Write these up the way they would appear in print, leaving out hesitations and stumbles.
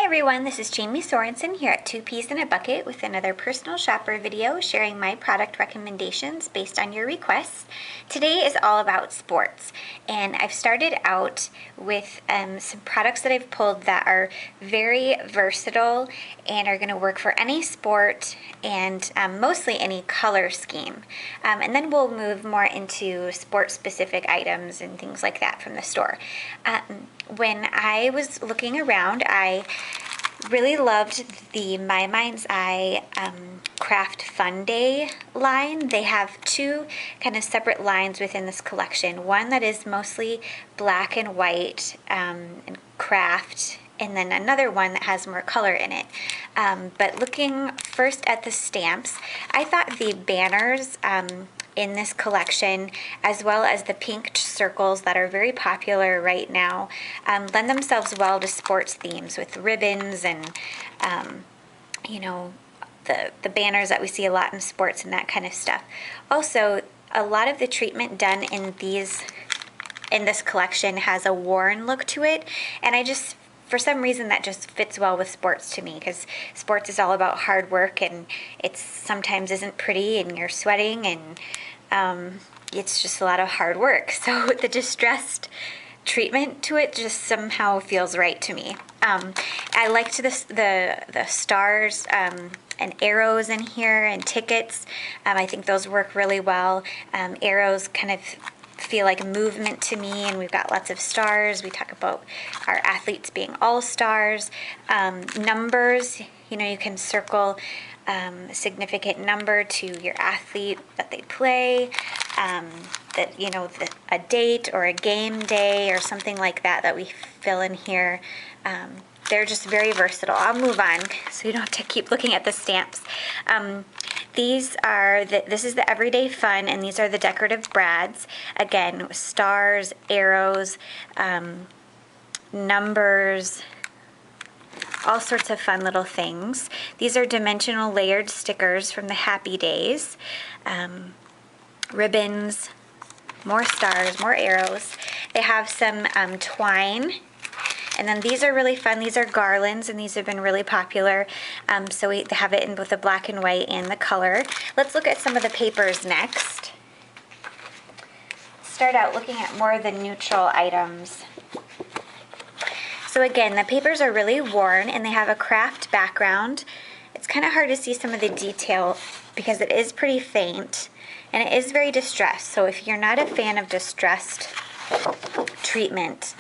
Hi everyone, this is Jamie Sorensen here at Two Peas in a Bucket with another personal shopper video sharing my product recommendations based on your requests. Today is all about sports, and I've started out with some products that I've pulled that are very versatile and are going to work for any sport and mostly any color scheme. And then we'll move more into sport-specific items and things like that from the store. When I was looking around, I really loved the My Mind's Eye Craft Fun Day line. They have two kind of separate lines within this collection. One that is mostly black and white and craft, and then another one that has more color in it. But looking first at the stamps, I thought the banners in this collection, as well as the pink circles that are very popular right now, lend themselves well to sports themes with ribbons and, the banners that we see a lot in sports and that kind of stuff. Also, a lot of the treatment done in this collection has a worn look to it, and for some reason that just fits well with sports to me, because sports is all about hard work and it sometimes isn't pretty and you're sweating and it's just a lot of hard work. So the distressed treatment to it just somehow feels right to me. I liked the stars and arrows in here and tickets. I think those work really well. Arrows kind of feel like movement to me, and we've got lots of stars. We talk about our athletes being all stars. Numbers, you can circle a significant number to your athlete that they play, a date or a game day or something like that we fill in here. They're just very versatile. I'll move on so you don't have to keep looking at the stamps. This is the Everyday Fun, and these are the decorative brads. Again, stars, arrows, numbers, all sorts of fun little things. These are dimensional layered stickers from the Happy Days. Ribbons, more stars, more arrows. They have some twine. And then these are really fun. These are garlands, and these have been really popular. So we have it in both the black and white and the color. Let's look at some of the papers next. Start out looking at more of the neutral items. So again, the papers are really worn and they have a craft background. It's kind of hard to see some of the detail because it is pretty faint and it is very distressed. So if you're not a fan of distressed treatment,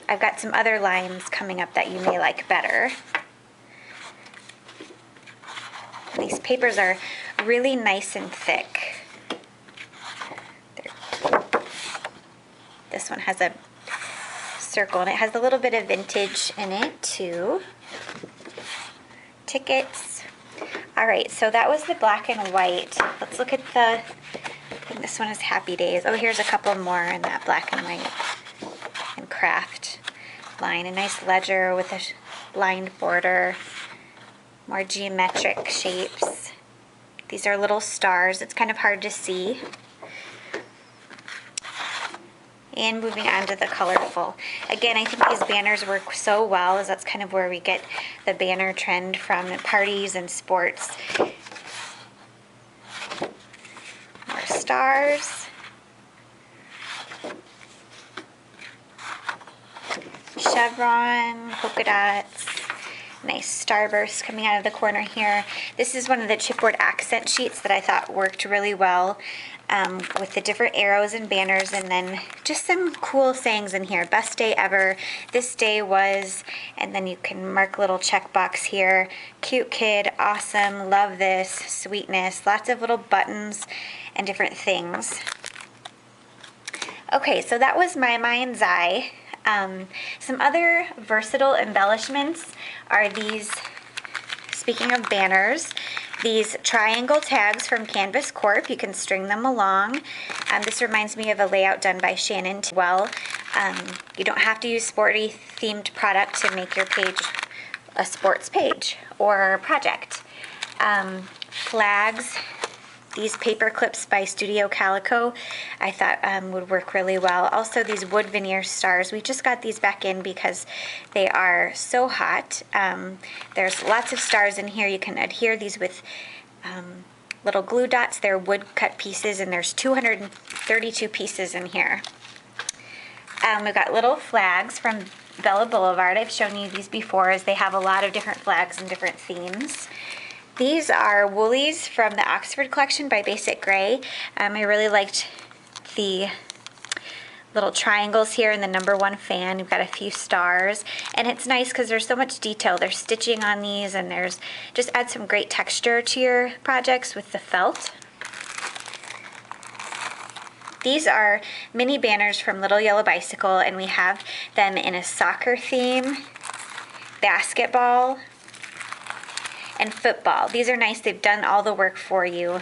I've got some other lines coming up that you may like better. These papers are really nice and thick. This one has a circle and it has a little bit of vintage in it too. Tickets. All right, so that was the black and white. Let's look at I think this one is Happy Days. Oh, here's a couple more in that black and white and craft line. A nice ledger with a lined border. More geometric shapes. These are little stars. It's kind of hard to see. And moving on to the colorful. Again, I think these banners work so well, as that's kind of where we get the banner trend from, parties and sports. More stars. Chevron, polka dots. Nice starburst coming out of the corner here. This is one of the chipboard accent sheets that I thought worked really well. With the different arrows and banners, and then just some cool sayings in here. Best day ever, this day was, and then you can mark a little checkbox here. Cute kid, awesome, love this, sweetness, lots of little buttons and different things. Okay, so that was My Mind's Eye. Some other versatile embellishments are these, speaking of banners, these triangle tags from Canvas Corp. You can string them along. This reminds me of a layout done by Shannon. Well, you don't have to use sporty themed product to make your page a sports page or project. Flags these paper clips by Studio Calico I thought would work really well. Also these wood veneer stars, we just got these back in because they are so hot. There's lots of stars in here. You can adhere these with little glue dots. They're wood cut pieces, and there's 232 pieces in here. We've got little flags from Bella Boulevard. I've shown you these before, as they have a lot of different flags and different themes. These are woolies from the Oxford collection by Basic Gray. I really liked the little triangles here and the #1 fan. You've got a few stars, and it's nice because there's so much detail. There's stitching on these, and there's just add some great texture to your projects with the felt. These are mini banners from Little Yellow Bicycle, and we have them in a soccer theme, basketball, and football. These are nice. They've done all the work for you,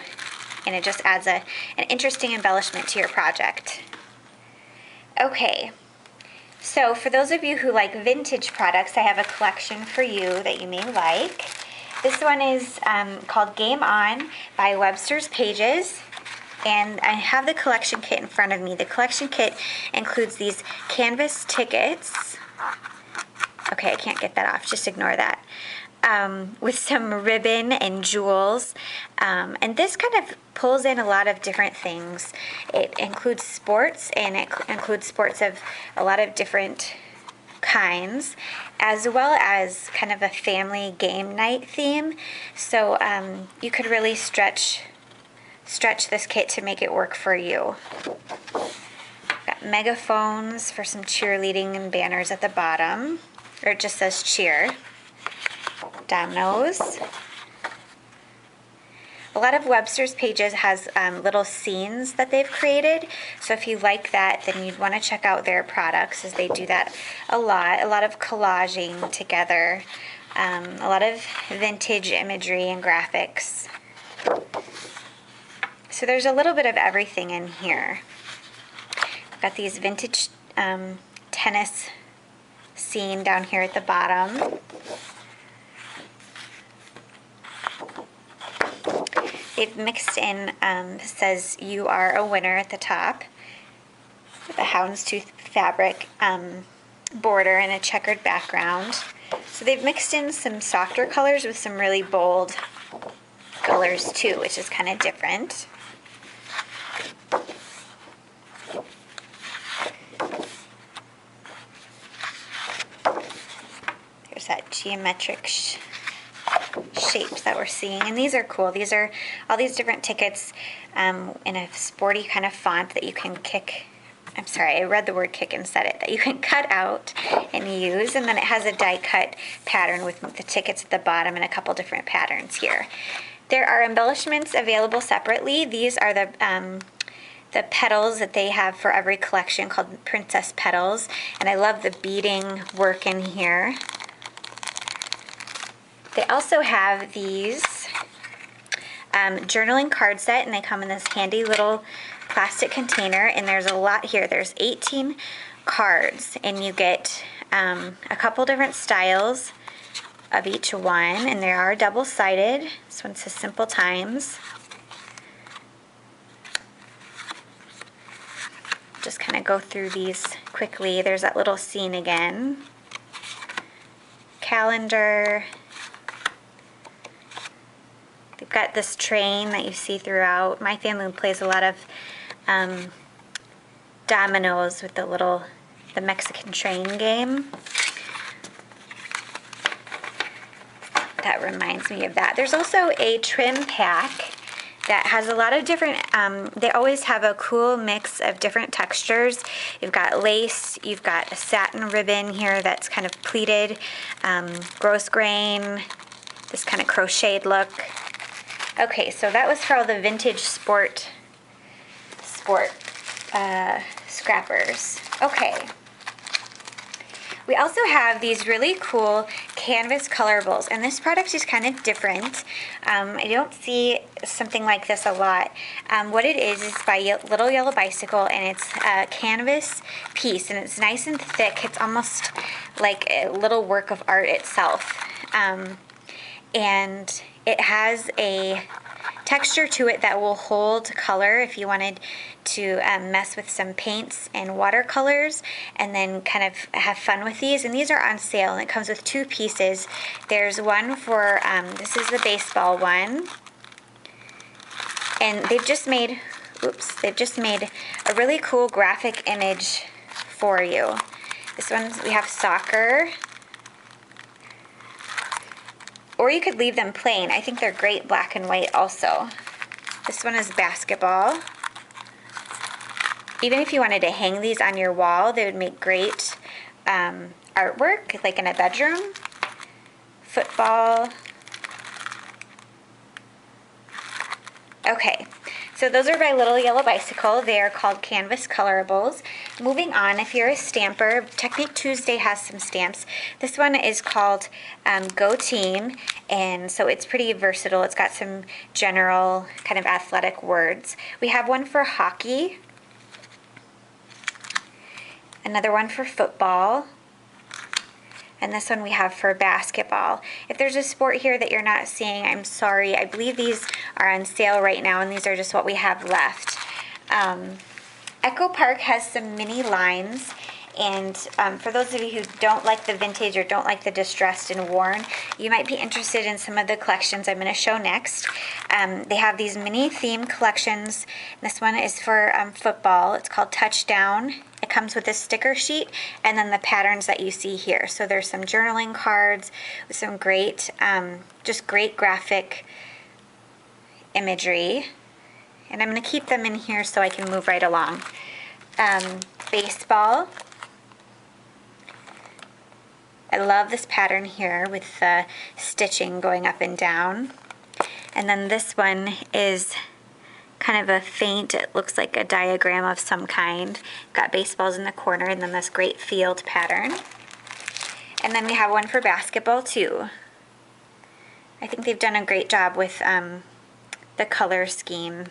and it just adds an interesting embellishment to your project. Okay, so for those of you who like vintage products, I have a collection for you that you may like. This one is called Game On by Webster's Pages, and I have the collection kit in front of me. The collection kit includes these canvas tickets. Okay, I can't get that off, just ignore that. With some ribbon and jewels, and this kind of pulls in a lot of different things. It includes sports, and it includes sports of a lot of different kinds, as well as kind of a family game night theme. So you could really stretch this kit to make it work for you. Got megaphones for some cheerleading and banners at the bottom, or it just says cheer. Dominoes. A lot of Webster's Pages has little scenes that they've created, so if you like that, then you'd want to check out their products, as they do that a lot of collaging together, a lot of vintage imagery and graphics. So there's a little bit of everything in here. We've got these vintage tennis scene down here at the bottom. They've mixed in, says "You are a winner" at the top, with a houndstooth fabric border and a checkered background. So they've mixed in some softer colors with some really bold colors too, which is kind of different. There's that geometric shapes that we're seeing, and these are cool. These are all these different tickets in a sporty kind of font that you can kick. I'm sorry, I read the word kick and said it. That you can cut out and use, and then it has a die cut pattern with the tickets at the bottom and a couple different patterns here. There are embellishments available separately. These are the petals that they have for every collection, called Princess Petals, and I love the beading work in here. They also have these journaling card set, and they come in this handy little plastic container, and there's a lot here. There's 18 cards, and you get a couple different styles of each one, and they are double-sided. This one says Simple Times. Just kind of go through these quickly. There's that little scene again. Calendar. They've got this train that you see throughout. My family plays a lot of dominoes with the Mexican train game. That reminds me of that. There's also a trim pack that has a lot of different, they always have a cool mix of different textures. You've got lace, you've got a satin ribbon here that's kind of pleated, gross grain, this kind of crocheted look. Okay, so that was for all the vintage sport scrappers. Okay. We also have these really cool canvas colorables, and this product is kind of different. I don't see something like this a lot. What it is by Little Yellow Bicycle, and it's a canvas piece, and it's nice and thick. It's almost like a little work of art itself. And it has a texture to it that will hold color if you wanted to mess with some paints and watercolors and then kind of have fun with these. And these are on sale, and it comes with 2 pieces. There's one for, this is the baseball one, and they've just made a really cool graphic image for you. This one, we have soccer, or you could leave them plain. I think they're great black and white also. This one is basketball. Even if you wanted to hang these on your wall, they would make great artwork, like in a bedroom. Football. Okay, so those are by Little Yellow Bicycle. They are called Canvas Colorables. Moving on, if you're a stamper, Technique Tuesday has some stamps. This one is called Go Team, and so it's pretty versatile. It's got some general kind of athletic words. We have one for hockey, another one for football, and this one we have for basketball. If there's a sport here that you're not seeing, I'm sorry. I believe these are on sale right now, and these are just what we have left. Echo Park has some mini lines, and for those of you who don't like the vintage or don't like the distressed and worn, you might be interested in some of the collections I'm going to show next. They have these mini theme collections. This one is for football. It's called Touchdown. It comes with a sticker sheet and then the patterns that you see here. So there's some journaling cards with some great, just great graphic imagery. And I'm going to keep them in here so I can move right along. Baseball. I love this pattern here with the stitching going up and down. And then this one is kind of a faint, it looks like a diagram of some kind. Got baseballs in the corner and then this great field pattern. And then we have one for basketball too. I think they've done a great job with the color scheme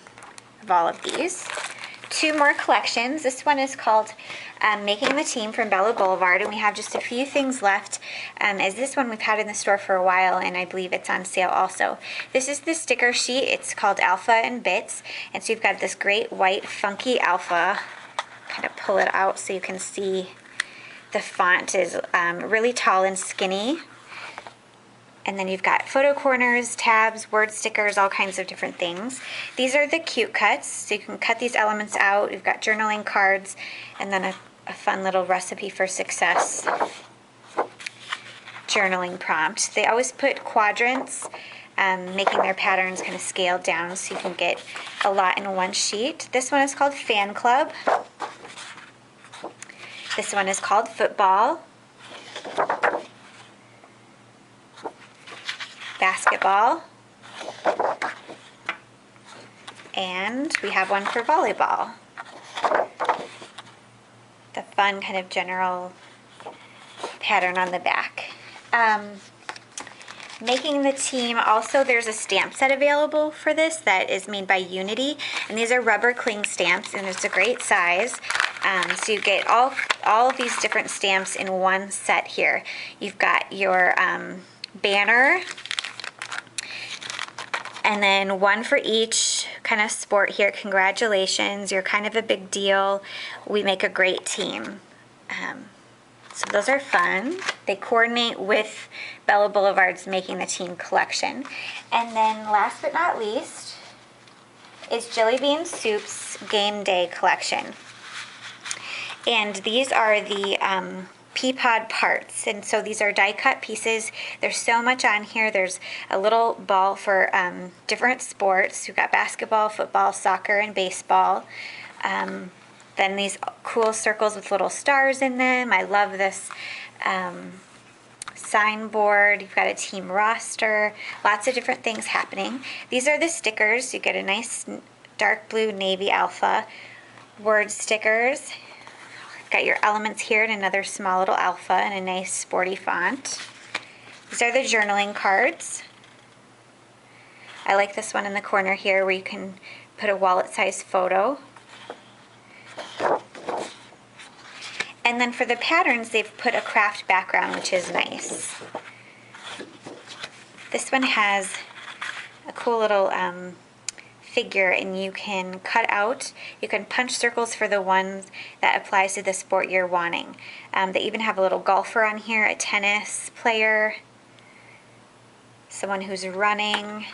of all of these. 2 more collections. This one is called Making the Team from Bella Boulevard, and we have just a few things left, as this one we've had in the store for a while, and I believe it's on sale also. This is the sticker sheet. It's called Alpha and Bits, and so you've got this great white funky alpha. Kind of pull it out so you can see the font is really tall and skinny. And then you've got photo corners, tabs, word stickers, all kinds of different things. These are the cute cuts, so you can cut these elements out. You've got journaling cards, and then a fun little recipe for success journaling prompt. They always put quadrants, making their patterns kind of scaled down so you can get a lot in one sheet. This one is called Fan Club. This one is called Football. Basketball, and we have one for volleyball. The fun kind of general pattern on the back. Making the Team, also there's a stamp set available for this that is made by Unity, and these are rubber cling stamps, and it's a great size. So you get all of these different stamps in one set here. You've got your banner, and then one for each kind of sport here. Congratulations, you're kind of a big deal. We make a great team. So those are fun. They coordinate with Bella Boulevard's Making the Team collection. And then last but not least is Jelly Bean Soup's Game Day collection. And these are the Peapod parts, and so these are die cut pieces. There's so much on here. There's a little ball for different sports. We've got basketball, football, soccer, and baseball. Then these cool circles with little stars in them. I love this signboard. You've got a team roster, lots of different things happening. These are the stickers. You get a nice dark blue navy alpha, word stickers. Got your elements here and another small little alpha and a nice sporty font. These are the journaling cards. I like this one in the corner here where you can put a wallet-sized photo. And then for the patterns, they've put a craft background, which is nice. This one has a cool little figure, and you can punch circles for the ones that applies to the sport you're wanting. They even have a little golfer on here, a tennis player, someone who's running,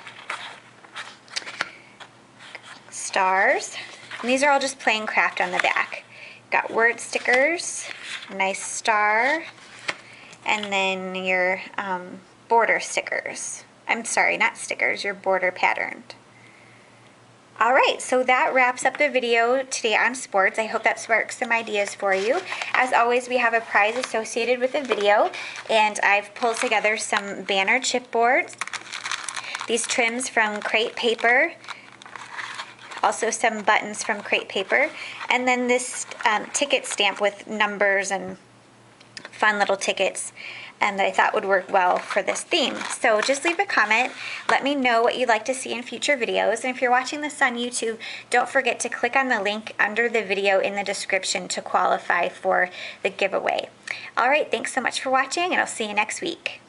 stars, and these are all just plain craft on the back. Got word stickers, nice star, and then your border stickers. I'm sorry, not stickers, your border patterned. Alright, so that wraps up the video today on sports. I hope that sparks some ideas for you. As always, we have a prize associated with the video, and I've pulled together some banner chipboards, these trims from Crate Paper, also some buttons from Crate Paper, and then this ticket stamp with numbers and fun little tickets that I thought would work well for this theme. So just leave a comment, let me know what you'd like to see in future videos, and if you're watching this on YouTube, don't forget to click on the link under the video in the description to qualify for the giveaway. Alright, thanks so much for watching, and I'll see you next week.